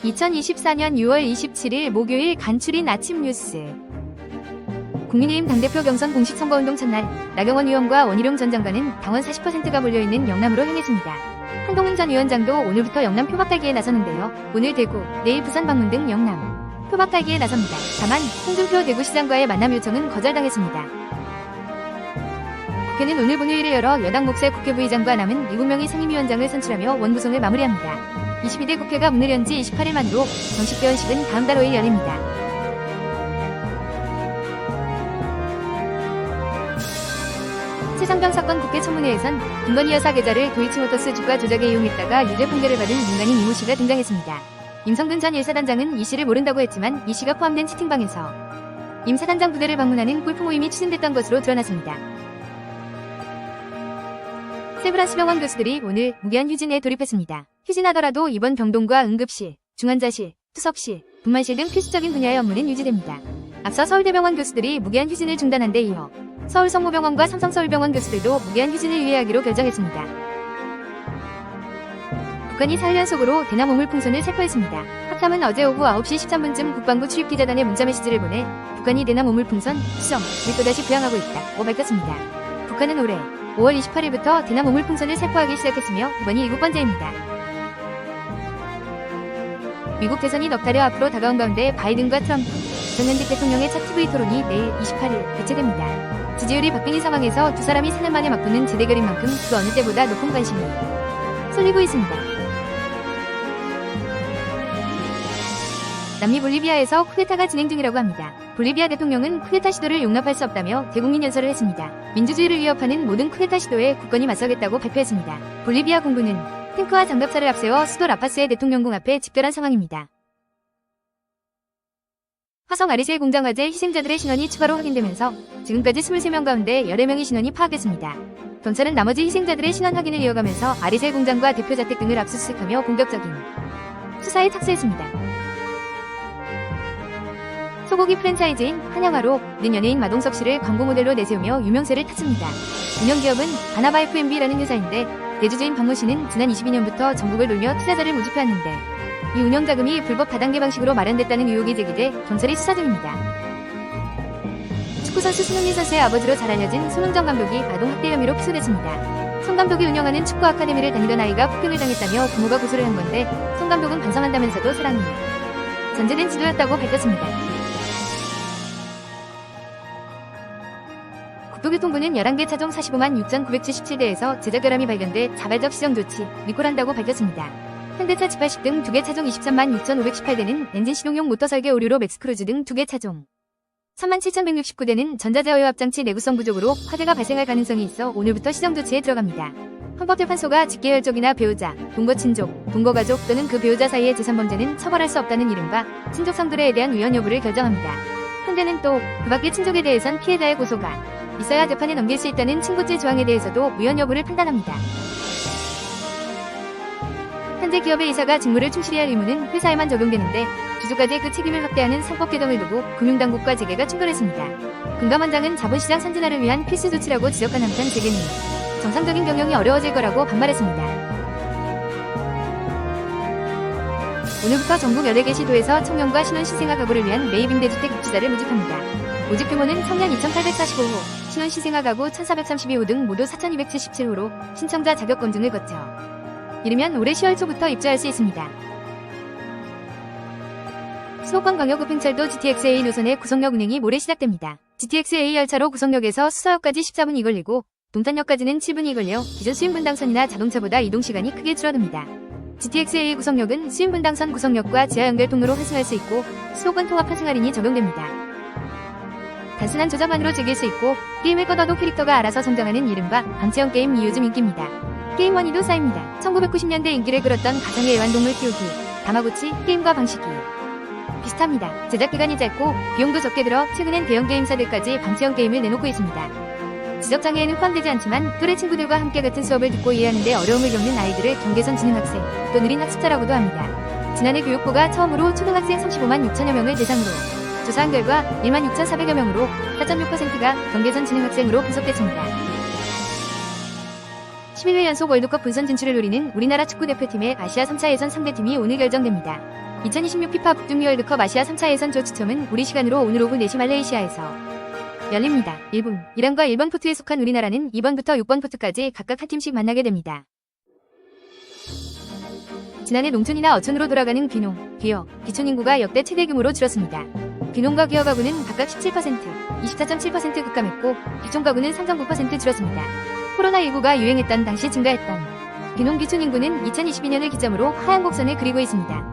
2024년 6월 27일 목요일 간추린 아침 뉴스. 국민의힘 당대표 경선 공식 선거운동 첫날 나경원 의원과 원희룡 전 장관은 당원 40%가 몰려있는 영남으로 향했습니다. 한동훈 전 위원장도 오늘부터 영남 표박 달기에 나서는데요. 오늘 대구, 내일 부산 방문 등 영남 표박 달기에 나섭니다. 다만 홍준표 대구시장과의 만남 요청은 거절당했습니다. 국회는 오늘 본회의를 열어 여당 몫의 국회부의장과 남은 7명의 상임위원장을 선출하며 원구성을 마무리합니다. 22대 국회가 문을 연 지 28일 만으로 정식 개원식은 다음 달 5일 열립니다. 최상병 사건 국회 청문회에선 김건희 여사 계좌를 도이치모터스 주가 조작에 이용했다가 유죄 판결을 받은 민간인 이모 씨가 등장했습니다. 임성근 전 일사단장은 이 씨를 모른다고 했지만 이 씨가 포함된 채팅방에서 임 사단장 부대를 방문하는 골프 모임이 추진됐던 것으로 드러났습니다. 세브란스 병원 교수들이 오늘 무기한 휴진에 돌입했습니다. 휴진하더라도 입원 병동과 응급실, 중환자실, 투석실, 분만실 등 필수적인 분야의 업무는 유지됩니다. 앞서 서울대병원 교수들이 무기한 휴진을 중단한 데 이어 서울성모병원과 삼성서울병원 교수들도 무기한 휴진을 유예하기로 결정했습니다. 북한이 4일 연속으로 대남 오물풍선을 살포했습니다. 합참은 어제 오후 9시 13분쯤 국방부 출입기자단에 문자메시지를 보내 북한이 대남 오물풍선 수정을 또다시 부양하고 있다고 밝혔습니다. 북한은 올해 5월 28일부터 대남 오물풍선을 살포하기 시작했으며 이번이 7번째입니다. 미국 대선이 넉 달여 앞으로 다가온 가운데 바이든과 트럼프 전 현직 대통령의 첫 TV 토론이 내일 28일 개최됩니다. 지지율이 박빙인 상황에서 두 사람이 4년 만에 맞붙는 재대결인 만큼 그 어느 때보다 높은 관심이 쏠리고 있습니다. 남미 볼리비아에서 쿠데타가 진행 중이라고 합니다. 볼리비아 대통령은 쿠데타 시도를 용납할 수 없다며 대국민 연설을 했습니다. 민주주의를 위협하는 모든 쿠데타 시도에 굳건히 맞서겠다고 발표했습니다. 볼리비아 공군은 탱크와 장갑차를 앞세워 수도 라파스의 대통령궁 앞에 집결한 상황입니다. 화성 아리셀 공장 화재 희생자들의 신원이 추가로 확인되면서 지금까지 23명 가운데 14명의 신원이 파악됐습니다. 경찰은 나머지 희생자들의 신원 확인을 이어가면서 아리셀 공장과 대표 자택 등을 압수수색하며 본격적인 수사에 착수했습니다. 소고기 프랜차이즈인 한양화로 는 연예인 마동석 씨를 광고 모델로 내세우며 유명세를 탔습니다. 운영기업은 바나바 F&B라는 회사인데 대주주인 박모 씨는 지난 22년부터 전국을 돌며 투자자를 모집해왔는데 이 운영자금이 불법 다단계 방식으로 마련됐다는 의혹이 제기돼 경찰이 수사 중입니다. 축구선수 손흥민 선수의 아버지로 잘 알려진 손흥정 감독이 아동학대 혐의로 기소됐습니다. 손 감독이 운영하는 축구 아카데미를 다니던 아이가 폭행을 당했다며 부모가 고소를 한 건데 손 감독은 반성한다면서도 사랑이 전제된 지도였다고 밝혔습니다. 국토교통부는 11개 차종 45만 6,977대에서 제작 결함이 발견돼 자발적 시정 조치, 리콜한다고 밝혔습니다. 현대차 G80 등 2개 차종 23만 6,518대는 엔진 시동용 모터 설계 오류로 맥스크루즈 등 2개 차종 37,169대는 전자제어유 합장치 내구성 부족으로 화재가 발생할 가능성이 있어 오늘부터 시정 조치에 들어갑니다. 헌법재판소가 직계혈족이나 배우자, 동거친족, 동거가족 또는 그 배우자 사이의 재산범죄는 처벌할 수 없다는 이른바 친족상도례에 대한 위헌 여부를 결정합니다. 현대는 또 그 밖의 친족에 대해선 피해자의 고소가 있어야 재판에 넘길 수 있다는 친고죄 조항에 대해서도 위헌 여부를 판단합니다. 현재 기업의 이사가 직무를 충실히 할 의무는 회사에만 적용되는데 주주까지의 그 책임을 확대하는 상법 개정을 두고 금융당국과 재계가 충돌했습니다. 금감원장은 자본시장 선진화를 위한 필수 조치라고 지적한 한편 재계는 정상적인 경영이 어려워질 거라고 반발했습니다. 오늘부터 전국 14개 시도에서 청년과 신혼 신생아 가구를 위한 매입 임대주택 입주자를 모집합니다. 모집 규모는 청년 2,845호, 신혼 신생아 가구 1,432호 등 모두 4,277호로 신청자 자격 검증을 거쳐 이르면 올해 10월 초부터 입주할 수 있습니다. 수도권 광역급행철도 GTX-A 노선의 구성역 운행이 모레 시작됩니다. GTX-A 열차로 구성역에서 수서역까지 14분이 걸리고 동탄역까지는 7분이 걸려 기존 수인분당선이나 자동차보다 이동시간이 크게 줄어듭니다. GTX-A 구성역은 수인분당선 구성역과 지하 연결 통로로 환승할 수 있고 수도권 통합 환승 할인이 적용됩니다. 단순한 조작만으로 즐길 수 있고 게임을 꺼둬도 캐릭터가 알아서 성장하는 이른바 방체형 게임이 요즘 인기입니다. 게임 원이도 쌓입니다. 1990년대 인기를 끌었던 가상의 애완동물 키우기, 다마고치, 게임과 방식이 비슷합니다. 제작 기간이 짧고 비용도 적게 들어 최근엔 대형 게임사들까지 방체형 게임을 내놓고 있습니다. 지적장애에는 포함되지 않지만 또래 친구들과 함께 같은 수업을 듣고 이해하는 데 어려움을 겪는 아이들을 경계선 지능학생, 또 느린 학습자라고도 합니다. 지난해 교육부가 처음으로 초등학생 35만 6천여 명을 대상으로 조사한 결과 1만 6,400여 명으로 4.6%가 경계선 지능학생으로 분석됐습니다. 11회 연속 월드컵 본선 진출을 노리는 우리나라 축구대표팀의 아시아 3차 예선 상대팀이 오늘 결정됩니다. 2026 피파 북중미 월드컵 아시아 3차 예선 조 추첨은 우리 시간으로 오늘 오후 4시 말레이시아에서 열립니다. 1분, 이란과 1번 포트에 속한 우리나라는 2번부터 6번 포트까지 각각 한 팀씩 만나게 됩니다. 지난해 농촌이나 어촌으로 돌아가는 귀농, 귀역, 귀촌 인구가 역대 최대 규모로 줄었습니다. 귀농과 귀역 가구는 각각 17%, 24.7% 급감했고 귀촌 가구는 3.9% 줄었습니다. 코로나19가 유행했던 당시 증가했던 귀농 귀촌 인구는 2022년을 기점으로 하향 곡선을 그리고 있습니다.